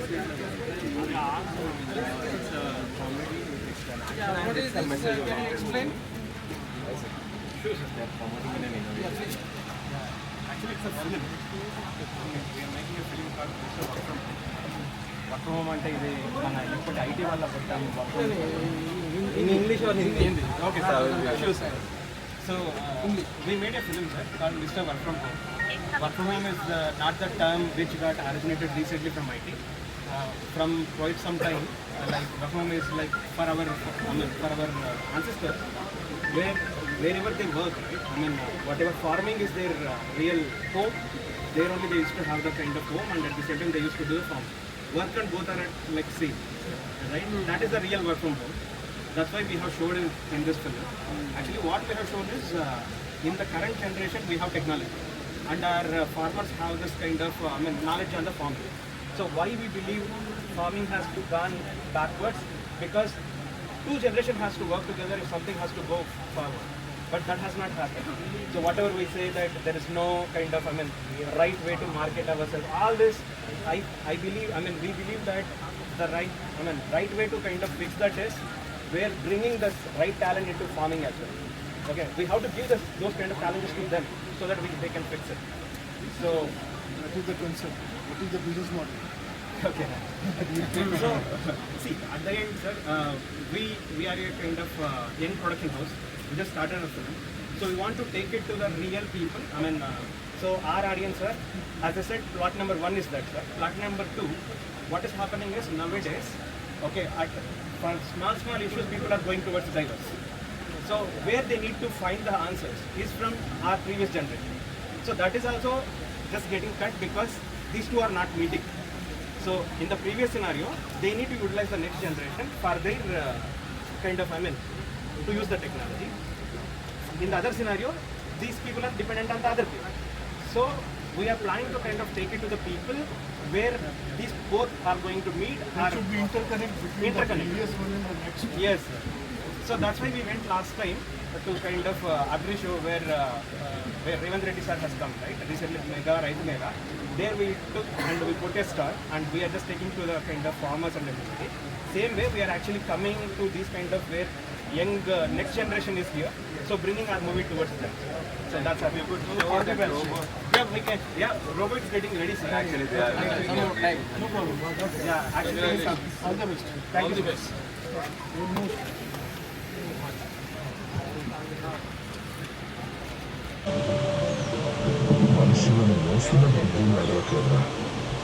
It's a comedy. What is this? Can you explain? Sure, sir. They're promoting in an innovation. Actually, it's a film. We are making a film called Mr. Work From Home. Work From Home అంటే ఇది మన ఇప్పటి IT వల్ల పెట్టాము. In English or Hindi? Okay, sir. Sure, sir. So, we made a film, sir, called Mr. Work From Home. Work From Home is not the term which got originated recently from IT. From quite some time, like Work From Home is like for our ancestors, wherever they work, right? I mean, whatever farming is their real home, there only they used to have the kind of home, and at the same time they used to do the farm. Work and both are at like same, right? That is the real work from home. That's why we have showed in this film. Actually, what we have shown is in the current generation we have technology, and our farmers have this kind of knowledge on the farming. So why we believe farming has to gone backwards? Because two generations has to work together if something has to go forward. But that has not happened. So whatever we say that there is no kind of right way to market ourselves, all this I believe, we believe that the right way to kind of fix that is we're bringing the right talent into farming as well. Okay, we have to give those kind of challenges to them so that they can fix it. So What is the concept? What is the business model? okay. So see, at the end, sir, we are a kind of young production house. We just started a film, so we want to take it to the real people. So our audience, sir, as I said, plot number 1 is that, sir. Plot number 2, what is happening is nowadays, okay, for small issues, people are going towards divorce. So where they need to find the answers is from our previous generation. So that is also just getting cut because these two are not meeting. So in the previous scenario, they need to utilize the next generation for their to use the technology. In the other scenario, these people are dependent on the other people. So we are planning to kind of take it to the people where these both are going to meet. There should be interconnect between the previous one and the next one. Yes. So that's why we went last time to kind of Agri show where Revant Reddy sir has come, right? Recently, Raitu Mega. There we took and we put a stall, and we are just taking to the kind of farmers and everything. Same way, we are actually coming to this kind of where young next generation is here. So bringing our movie towards them. So that's how we could do all the best. Yeah, we can. Yeah, robot is getting ready, sir. Actually, they are. No problem. Yeah, actually, All the best. thank you. Best. మనుషులను మోస్తున్న బుద్ధులు అడగట్లేదా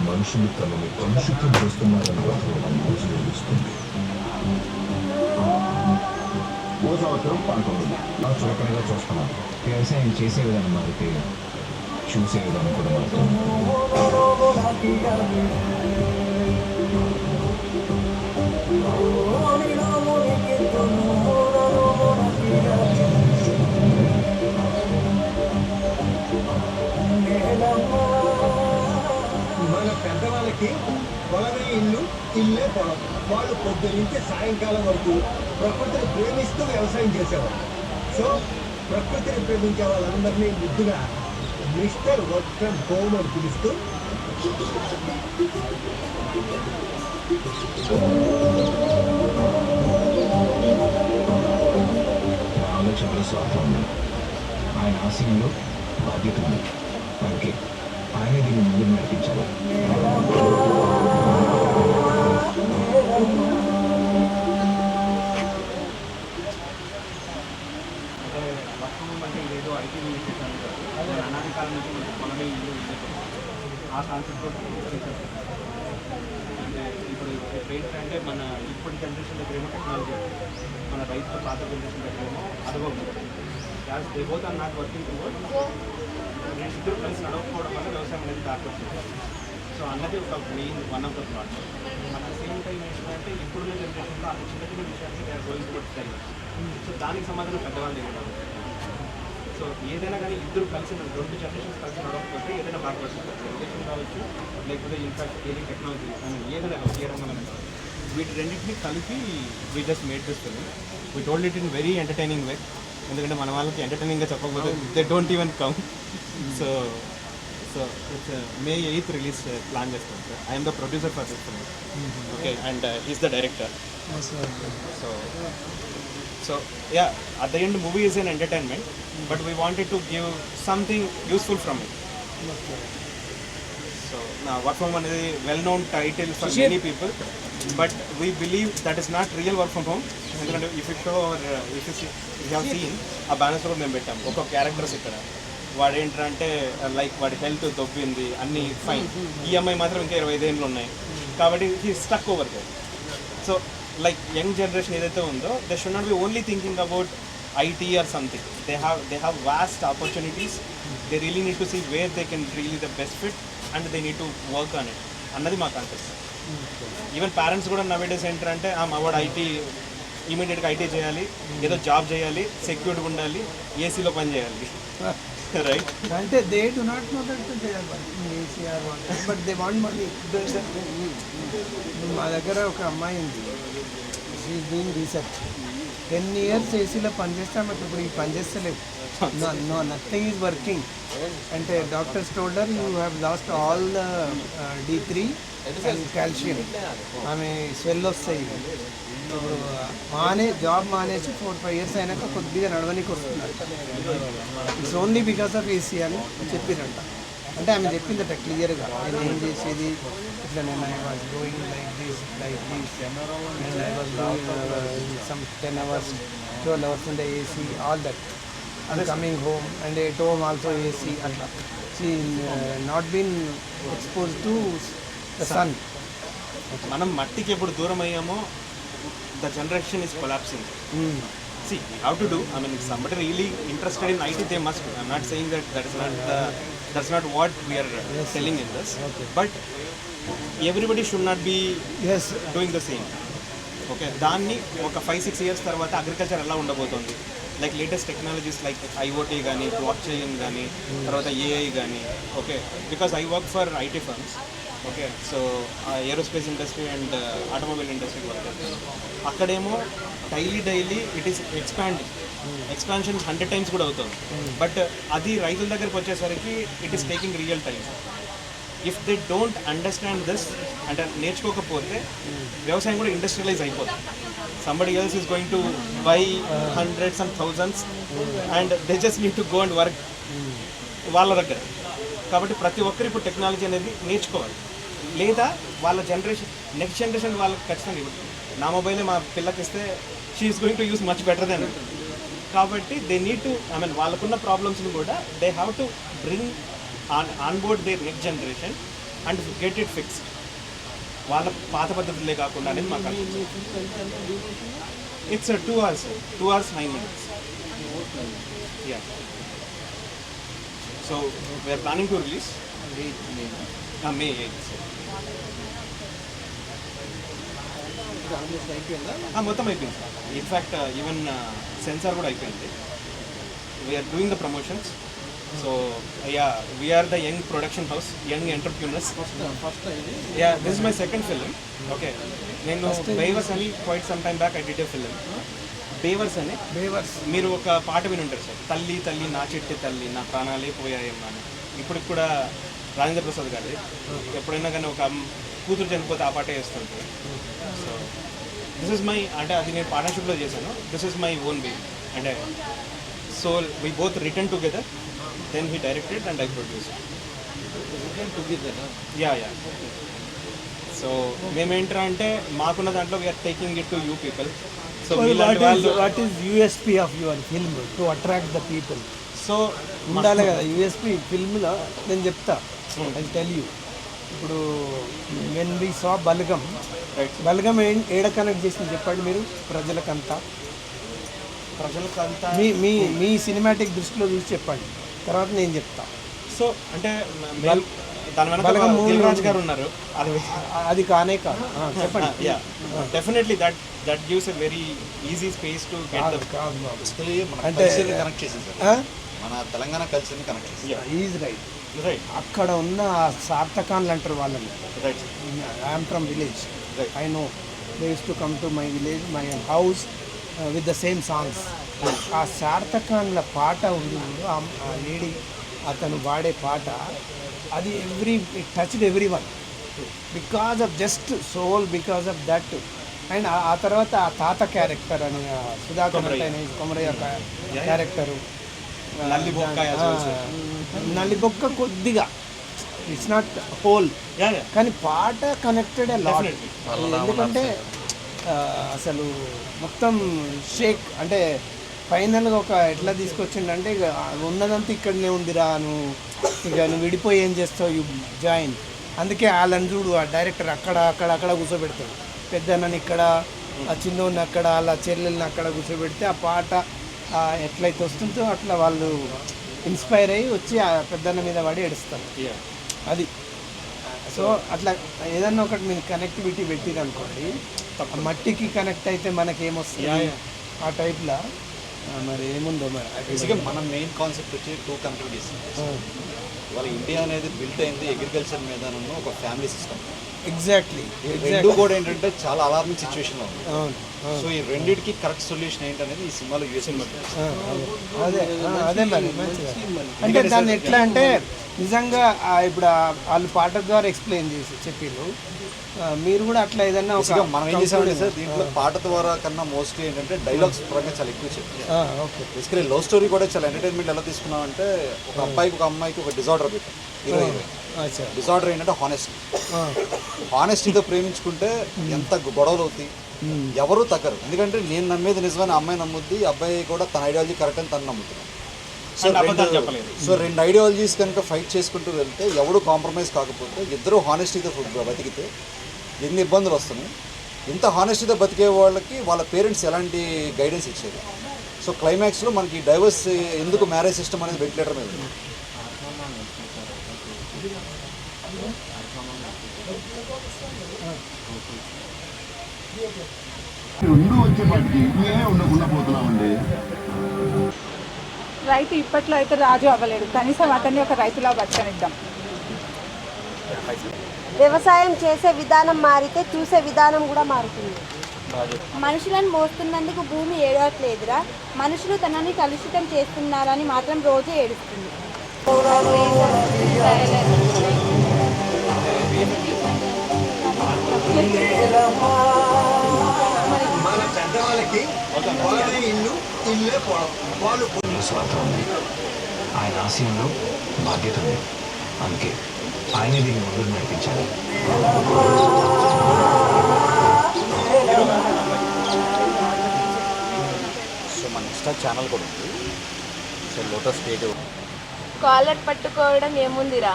మనుషులు తనని కలుషితం చేస్తున్నారని రోజు తెలుస్తుంది. ఓ సంవత్సరం 19 చులకనగా చూస్తున్నాను. వ్యవసాయం చేసే విధానం మారితే చూసే విధానం కూడా మారుతుంది. మన పెద్దవాళ్ళకి పొలమే ఇల్లు, ఇల్లే పొలం. వాళ్ళు పొద్దున్నుంచి సాయంకాలం వరకు ప్రకృతిని ప్రేమిస్తూ వ్యవసాయం చేసేవాళ్ళు. సో ప్రకృతిని ప్రేమించే వాళ్ళందరినీ ముద్దుగా మిస్టర్ వర్క్ ఫ్రమ్ హోమ్ అని పిలుస్తూ నాలో చాలా స్వార్థం ఉంది. ఆయన ఆశయంలో బాధ్యత ఉంది. అందుకే ఆయన దీన్ని ముందు నడిపించాలి. ఏదో ఐటీ అదే అనాది కాలం నుంచి మనకి పొలమే ఇల్లు ఆ కాన్సెప్ట్ అంటే ఇప్పుడు ఏంటంటే మన ఇప్పటి జనరేషన్ దగ్గర ఏమో టెక్నాలజీ, మన రైతుల పాత జనరేషన్ దగ్గర ఏమో అనుభవం. As they both are not working towards ఇద్దరు కలిసి నడవకపోవడం వల్ల వ్యవసాయం అనేది బ్యాక్వర్డ్స్. సో అన్నది ఒక main one of the plot. At the same time ఏంటంటే ఇప్పుడున్న జనరేషన్లో అది చిన్న చిన్న విషయాన్ని they are going towards time. So దానికి సమాధానం పెద్దవాళ్ళు ఏమన్నారు. సో ఏదైనా కానీ ఇద్దరు కలిసి 2 జనరేషన్స్ కలిసి నడవకపోతే ఏదైనా బ్యాక్వర్డ్స్ ఎడ్యుకేషన్ కావచ్చు, లేకపోతే ఇన్ఫాక్ట్ ఏది టెక్నాలజీ ఏదైనా ఏ రంగంలో వీటి రెండింటినీ కలిపి we just made this film. We told it in very entertaining way. ఎందుకంటే మన వాళ్ళకి ఎంటర్టైనింగ్గా చెప్పకపోతే they don't even come. So so it's May 8th release plan చేస్తాం sir. I'm the producer for this film. Okay, and he's the director. So yeah, at the end movie is an entertainment, but we wanted to give something useful from it. So now work from home is a well-known title for many people, but we believe that is not real work from home. ఎందుకంటే if you show or if you have seen ఆ banners కూడా మేము పెట్టాం ఒక characters ఇక్కడ. వాడు ఏంటంటే like వాడి హెల్త్ దొబ్బింది, అన్నీ ఫైన్, ఈఎంఐ మాత్రం ఇంకా 25 ఏళ్ళు ఉన్నాయి కాబట్టి he stuck over they. So like young generation ఏదైతే ఉందో they should not be only thinking about IT or something. They have vast opportunities. They really need to see where they can really the best fit and they need to work on it అన్నది మాకు అనిపిస్తుంది. Even parents కూడా nowadays ఏంటంటే మా వాడు IT ఇమీడియట్గా IT చేయాలి, ఏదో జాబ్ చేయాలి, సెక్యూర్డ్గా ఉండాలి, ఏసీలో పని చేయాలి, రైట్? అంటే they do not know that they are working AC or what, but they want money. మా దగ్గర ఒక అమ్మాయి ఉంది, she is doing research. 10 years ఏసీలో పనిచేస్తే ఆమెకు ఇప్పుడు ఈ పని చేస్తలేదు. No nothing is working. అంటే doctors told her you have lost all the D3 and calcium. ఆమె స్వెల్ వస్తాయి. ఇప్పుడు జాబ్ మానేసి 4-5 years అయినాక కొద్దిగా నడవనికి వస్తున్నారు. It's only because of AC అని చెప్పిరంట. అంటే ఆమె చెప్పిందట క్లియర్గా, నేను ఏం చేసేది ఇట్లా, నేను I was going like this and I was doing some 10 hours 12 hours in the AC, all that. And coming home and at home also AC అట్లా. She not been exposed to the sun. మనం మట్టికి ఎప్పుడు దూరం అయ్యామో the generation is collapsing. See, how to do? I mean, if somebody really interested in IT, they must. I'm not saying that that's not what we are telling in this. Okay. But everybody should not be Yes. doing the same. Okay, దాన్ని ఒక 5-6 years తర్వాత agriculture ఎలా ఉండబోతుంది, like latest technologies like IoT కానీ, blockchain కానీ, తర్వాత AI కానీ. Okay, because I work for IT firms. Okay, so aerospace industry and automobile industry work. అక్కడేమో daily it is expansion 100 times కూడా అవుతుంది. బట్ అది రైతుల దగ్గరికి వచ్చేసరికి it is taking real time. If they don't understand this, అంటే నేర్చుకోకపోతే వ్యవసాయం కూడా ఇండస్ట్రియలైజ్ అయిపోతుంది. Somebody else is going to buy hundreds and thousands and they just need to go and work వాళ్ళ దగ్గర. కాబట్టి ప్రతి ఒక్కరు ఇప్పుడు టెక్నాలజీ అనేది నేర్చుకోవాలి. లేదా వాళ్ళ నెక్స్ట్ జనరేషన్ వాళ్ళకి ఖచ్చితంగా ఇవ్వదు. నా మొబైలే మా పిల్లకి ఇస్తే she is going to use much better then. కాబట్టి they need to, I mean వాళ్ళకున్న ప్రాబ్లమ్స్ని కూడా they have to bring on board their next generation and get it fixed. వాళ్ళ పాత పద్ధతులే కాకుండా అనేది మాకు it's 2 hours 9 minutes. Yeah, so we are planning to release May 8th. మొత్తం అయిపోయింది సార్. ఇన్ఫ్యాక్ట్ ఈవెన్ సెన్సార్ కూడా అయిపోయింది. We're doing the promotions. So yeah, we're the young production house, young entrepreneurs. Yeah, this is my second film. Okay, నేను బేవర్స్ అని quite some time back I did a film. Bewars అని, మీరు ఒక పాట విని ఉంటారు సార్, తల్లి తల్లి నా చిట్టి తల్లి నా ప్రాణాలే పోయాయమ్మా అని. ఇప్పుడు కూడా రాజేంద్ర ప్రసాద్ గారి ఎప్పుడైనా కానీ ఒక కూతురు చనిపోతే ఆ పాటే వేస్తుంటారు. సో దిస్ ఇస్ మై, అంటే అది నేను పార్ట్నర్షిప్లో చేశాను. This is my own way. అంటే so we both return together, then he directed and I produced. Yeah. So మేమేంటారా అంటే మాకున్న దాంట్లో we are taking it to you people. So what is USP of your film to attract the people? So ఉండాలి కదా USP ఫిల్మ్లో. నేను చెప్తా, I tell you. ఇప్పుడు వెన్ వి సా బలగం, ఏడ కనెక్ట్ చేసింది చెప్పండి మీరు ప్రజలకంతా. మీ మీ మీ సినిమాటిక్ దృష్టిలో చూసి చెప్పండి, తర్వాత నేను చెప్తా. సో అంటే దాని వెనక దిల్ రాజు గారు ఉన్నారు. అది కానే కాదు, చెప్పండి. Yeah, definitely that gives a very easy space to get the అంటే కనెక్ట్ చేసింది సార్, మన తెలంగాణ కల్చర్ని కనెక్ట్ చేసింది. Is right. అక్కడ ఉన్న సార్థకాన్లు అంటారు వాళ్ళని. I'm from village, I know. They use to come to my village, my house with the same songs. ఆ సార్థకాన్ల పాట ఉంది, ఆ లేడీ అతను వాడే పాట అది it touched every one because of just soul, because of that. And ఆ తర్వాత ఆ తాత క్యారెక్టర్ అని సుధాకర్ కొమరయ్య క్యారెక్టరు, నల్లిబొక్క కొద్దిగా ఇట్స్ నాట్ హోల్, కానీ పాట కనెక్టెడ్ లాట్. ఎందుకంటే అసలు మొత్తం షేక్ అంటే ఫైనల్గా ఒక ఎట్లా తీసుకొచ్చిండంటే ఇక ఉన్నదంతా ఇక్కడనే ఉందిరా, నువ్వు విడిపోయి ఏం చేస్తావు, యూ జాయిన్. అందుకే వాళ్ళని చూడు, ఆ డైరెక్టర్ అక్కడ కూర్చోబెడతాడు, పెద్దన్నని ఇక్కడ, ఆ చిన్నోడిని అక్కడ, అలా చెల్లెల్ని అక్కడ కూర్చోబెడితే ఆ పాట ఎట్లయితే వస్తుందో అట్లా వాళ్ళు ఇన్స్పైర్ అయ్యి వచ్చి ఆ పెద్దన్న మీద పడి ఏడుస్తారు. అది సో అట్లా ఏదన్నా ఒకటి మీరు కనెక్టివిటీ పెట్టింది అనుకోండి, మట్టికి కనెక్ట్ అయితే మనకేమొస్తుంది ఆ టైప్లో. మరి ఏముందో మరి మన మెయిన్ కాన్సెప్ట్ వచ్చి 2 కమ్యూనిటీస్. ఇవాళ ఇండియా అనేది బిల్ట్ అయింది అగ్రికల్చర్ మీద ఒక ఫ్యామిలీ సిస్టమ్. ఎగ్జాక్ట్లీ రెండు కూడా ఏంటంటే చాలా అలార్మింగ్ సిచ్యువేషన్లో ఉంది. సో ఈ రెండింటికి కరెక్ట్ సొల్యూషన్ ఏంటనేది ఈ సినిమాలో అదే మరి మంచిగా. అంటే దాన్ని ఎట్లా అంటే నిజంగా ఇప్పుడు వాళ్ళు పాట ద్వారా ఎక్స్ప్లెయిన్ చేసి చెప్పిళ్ళు, మీరు కూడా అట్లా ఏదన్నా మనం ఏం చేసామంటే సార్ దీంట్లో పాట ద్వారా కన్నా మోస్ట్లీ ఏంటంటే డైలాగ్స్ పరంగా చాలా ఎక్కువ చెప్పారు. ఓకే, బేసికలీ లవ్ స్టోరీ కూడా చాలా ఎంటర్టైన్మెంట్ ఎలా తీసుకున్నామంటే ఒక అబ్బాయికి ఒక అమ్మాయికి ఒక డిజార్డర్ పెట్టాం. డిజార్డర్ ఏంటంటే హానెస్టీతో ప్రేమించుకుంటే ఎంత గొడవలు అవుతాయి, ఎవరు తగ్గరు. ఎందుకంటే నేను నమ్మేది నిజమైన అమ్మాయి నమ్ముద్ది, అబ్బాయి కూడా తన ఐడియాలజీ కరెక్ట్ అని తను నమ్ముతున్నాను. సో రెండు ఐడియాలజీస్ కనుక ఫైట్ చేసుకుంటూ వెళ్తే ఎవడు కాంప్రమైజ్ కాకపోతే ఇద్దరు హానెస్టీతో బతికితే ఎన్ని ఇబ్బందులు వస్తున్నాయి. ఇంత హానెస్టీతో బతికే వాళ్ళకి వాళ్ళ పేరెంట్స్ ఎలాంటి గైడెన్స్ ఇచ్చేది. సో క్లైమాక్స్లో మనకి డైవర్స్ ఎందుకు మ్యారేజ్ సిస్టమ్ అనేది వెంటిలేటర్ మీద ఉంది. రెండు వచ్చేపాటికి మేమే ఉండబోతున్నామండి. రైతు ఇప్పట్లో అయితే రాజు అవ్వలేడు, కనీసం అతన్ని ఒక రైతులా బతకనిద్దాం. వ్యవసాయం చేసే విధానం మారితే చూసే విధానం కూడా మారుతుంది. మనుషులను మోస్తున్నందుకు భూమి ఏడవట్లేదురా, మనుషులు తనని కలుషితం చేస్తున్నారని మాత్రం రోజు ఏడుస్తుంది. మన పెద్దవాళ్ళకి పొలమే ఇల్లు, ఇల్లే పొలం. వాళ్ళు స్వార్థం ఉంది, ఆయన ఆశయంలో బాధ్యత ఉంది. అందుకే ఆయన దీన్ని ముందుకు నడిపించాలి. సో మన ఇన్స్టా ఛానల్ కూడా ఉంది. So lotus creative. కాలర్ పట్టుకోవడం ఏముందిరా,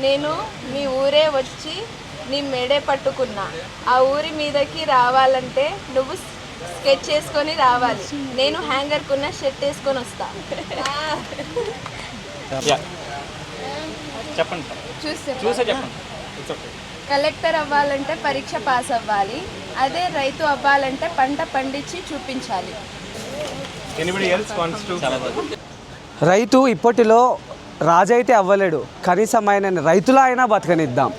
నేను మీ ఊరే వచ్చి నీ మెడే పట్టుకున్నా. ఆ ఊరి మీదకి రావాలంటే నువ్వు స్కెచ్ చేసుకొని రావాలి, నేను హ్యాంగర్కున్న షర్ట్ వేసుకొని వస్తా. చెప్పండి, చూసే చెప్పండి. కలెక్టర్ అవ్వాలంటే పరీక్ష పాస్ అవ్వాలి, అదే రైతు అవ్వాలంటే పంట పండించి చూపించాలి. రైతు ఇప్పటిలో రాజైతే అవ్వలేడు, కనీసం ఆయన రైతులా అయినా బతకనిద్దాం.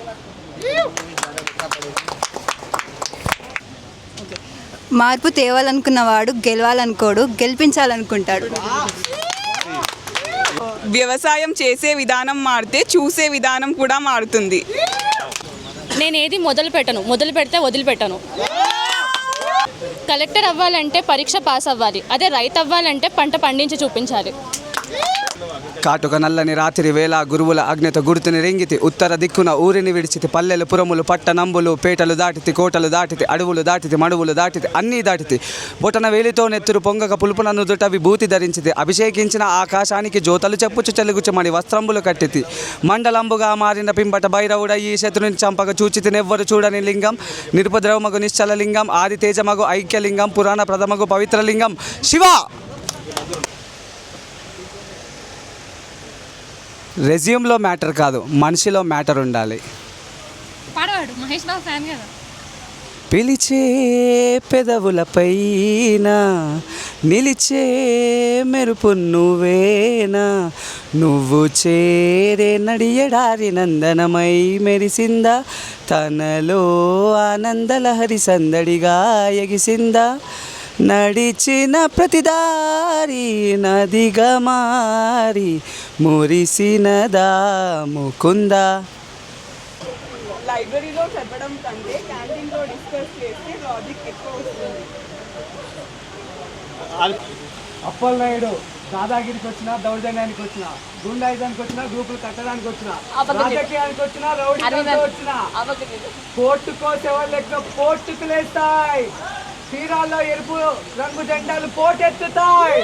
మార్పు తేవాలనుకున్నవాడు గెలవాలనుకోడు, గెలిపించాలనుకుంటాడు. వ్యవసాయం చేసే విధానం మారితే చూసే విధానం కూడా మారుతుంది. నేనేది మొదలు పెడితే వదిలిపెట్టను. కలెక్టర్ అవ్వాలంటే పరీక్ష పాస్ అవ్వాలి, అదే రైతు అవ్వాలంటే పంట పండించి చూపించాలి. కాటుక నల్లని రాత్రి వేళ గురువుల అగ్నిత గుర్తుని రింగితి, ఉత్తర దిక్కున ఊరిని విడిచితి, పల్లెలు పురములు పట్టణంబులు పేటలు దాటితి, కోటలు దాటితి, అడవులు దాటితి, మడువులు దాటితి, అన్నీ దాటితి. బొటన వేలితో నెత్తురు పొంగక పులుపున నుదుట విభూతి ధరించితి, అభిషేకించిన ఆకాశానికి జ్యోతలు చెప్పుచు చెలుగుచమని వస్త్రంబులు కట్టితి. మండలంబుగా మారిన పింబట భైరవుడ ఈ శత్రుని చంపక చూచితి, నెవ్వరు చూడని లింగం, నిరుపద్రవమగు నిశ్చల లింగం, ఆది తేజమగు ఐక్యలింగం, పురాణ ప్రథమగు పవిత్రలింగం శివ. రెజ్యూమ్లో మ్యాటర్ కాదు, మనిషిలో మ్యాటర్ ఉండాలి. మహేష్ బాబు ఫ్యాన్ కదా. పిలిచే పెదవులపైన నిలిచే మెరుపు నువ్వేనా, నువ్వు చేరే నడియడారి నందనమై మెరిసిందా, తనలో ఆనందలహరి సందడిగా ఎగిసిందా, నడిచిన ప్రతిదారి నదిగా మారి మురిసినదా ముకుంద. లైబ్రరీలో చదవడం కంటే క్యాంటీన్లో డిస్కస్ చేస్తే లాజిక్ ఎక్కువ వస్తుంది. అప్పలనాయుడు దాదాగిరికి వచ్చిన, దౌర్జన్యానికి వచ్చిన, గుండాయిజానికి వచ్చిన, గ్రూపులు కట్టడానికి వచ్చిన, రాజకీయానికి వచ్చిన, రౌడీకి వచ్చిన, కోర్టుకో ఎవరు పోర్టుకు లేస్తాయి, తీరాల్లో ఎరుపు రంగు జెండాలు పోటెత్తుతాయి.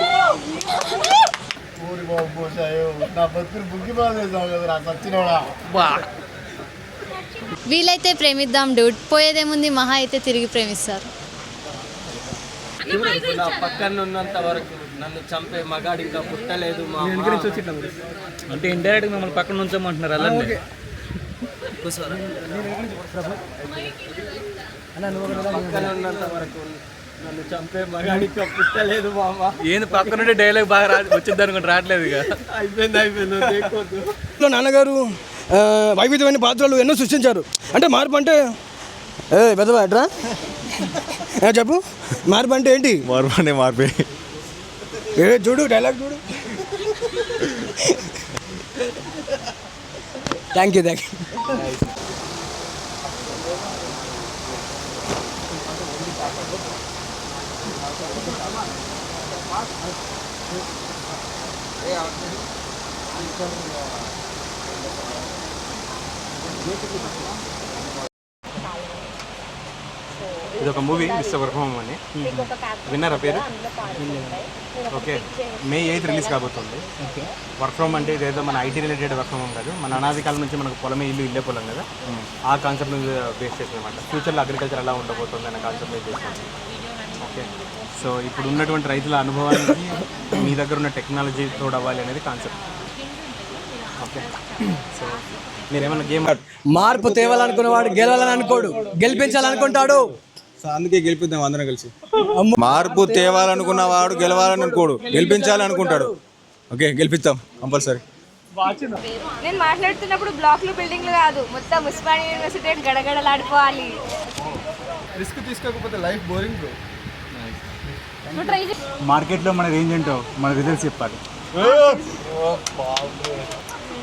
నా బతుకులు బుగ్గి బాధేసావు కదా నాకు వచ్చినోడా. వీలైతే ప్రేమిద్దాం డూడ్, పోయేదేముంది, మహా అయితే తిరిగి ప్రేమిస్తారు. నా పక్కన ఉన్నంత వరకు నన్ను చంపే మగాడు ఇంకా పుట్టలేదు మా అంటే ఇండైరెక్ట్ మిమ్మల్ని పక్కన ఉంచమంటున్నారు అలా. పక్కన ఉన్నంత వరకు నన్ను చంపే మగాడు ఇంకా పుట్టలేదు మామ. ఏంది పక్కన డైలాగ్ బాగా వచ్చింది అనుకుంటే రావట్లేదు ఇక. అయిపోయింది. నాన్నగారు వైవిధ్యమైన పాత్రలు ఎన్నో సృష్టించారు. అంటే మార్పు అంటే పెద్దవాడ్రా చెప్పు, మార్పు అంటే ఏంటి? మార్పు అంటే మార్పే. చూడు డైలాగ్ చూడు. Thank you. ఇది ఒక movie mister work from home అని విన్నారా పేరు? ఓకే, May 8 రిలీజ్ కాబోతుంది. వర్క్ ఫ్రమ్ అంటే ఇదేదో మన IT related work from home కాదు, మన అనాది కాలం నుంచి మనకు పొలమే ఇల్లే పొలం కదా, ఆ కాన్సెప్ట్ మీద బేస్ చేసిందన్నమాట. ఫ్యూచర్లో అగ్రికల్చర్ ఎలా ఉండబోతుంది అనే కాన్సెప్ట్ మీద బేస్ చేసింది. ఓకే, సో ఇప్పుడు ఉన్నటువంటి రైతుల అనుభవానికి మీ దగ్గర ఉన్న టెక్నాలజీ తోడవ్వాలి అనేది కాన్సెప్ట్. ఓకే, సో మీరేమన్నా గేమ్ మార్పు తేవాలనుకున్నవాడు గెలవాలని అనుకోడు, గెలిపించాలనుకుంటాడు. అందుకే గెలిపిద్దాం అందరం కలిసి. మార్పు తేవాలనుకున్నవాడు గెలవాలని అనుకోడు, గెలిపించాలనుకుంటాడు. ఓకే, గెలిపిస్తాం కంపల్సరీ. నేను మాట్లాడుతున్నప్పుడు బ్లాక్లు బిల్డింగ్లు కాదు, మొత్తం ఉస్మానియా యూనివర్సిటీ గడగడలాడిపోవాలి. రిస్క్ తీసుకోకపోతే లైఫ్ బోరింగ్. మార్కెట్లో మన రేంజ్ ఏంటో మన రిజల్ట్స్ చెప్పాలి.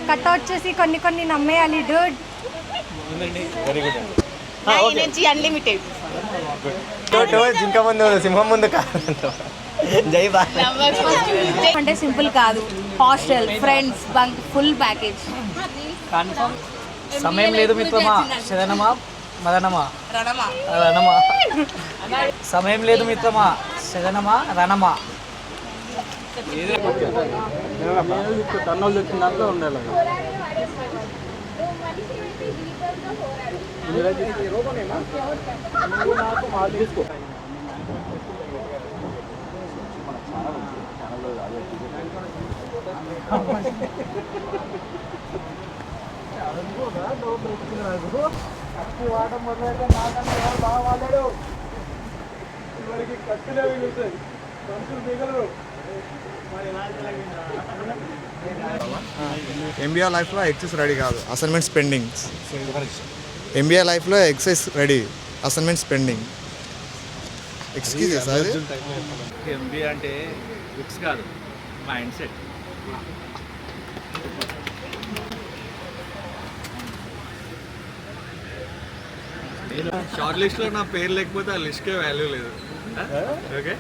కట్ట వచ్చేసి కొన్ని నమ్మేయాలి dude. Very good. Energy unlimited. జింక ముందు సింహం ముందు కాదు. జై భారత్. అంటే సింపుల్ కాదు, hostel, friends, bunk, full package. సమయం లేదు మిత్రమా, శరణమా మదనమా రణమా. సమయం లేదు మిత్రమా, శరణమా రణమా. టన్నోలు తెచ్చిన దాంట్లో ఉండాలి. ఎంబీఏ లైఫ్లో ఎక్సెస్ రెడీ కాదు, అసైన్మెంట్స్ పెండింగ్. ఎంబీఏ లైఫ్లో excess ready, assignments pending. Excuses అది. ఎంబీఏ అంటే బుక్స్ కాదు, మైండ్ సెట్. షార్ట్ లిస్ట్లో నా పేరు లేకపోతే ఆ లిస్ట్కే వాల్యూ లేదు. ఓకే.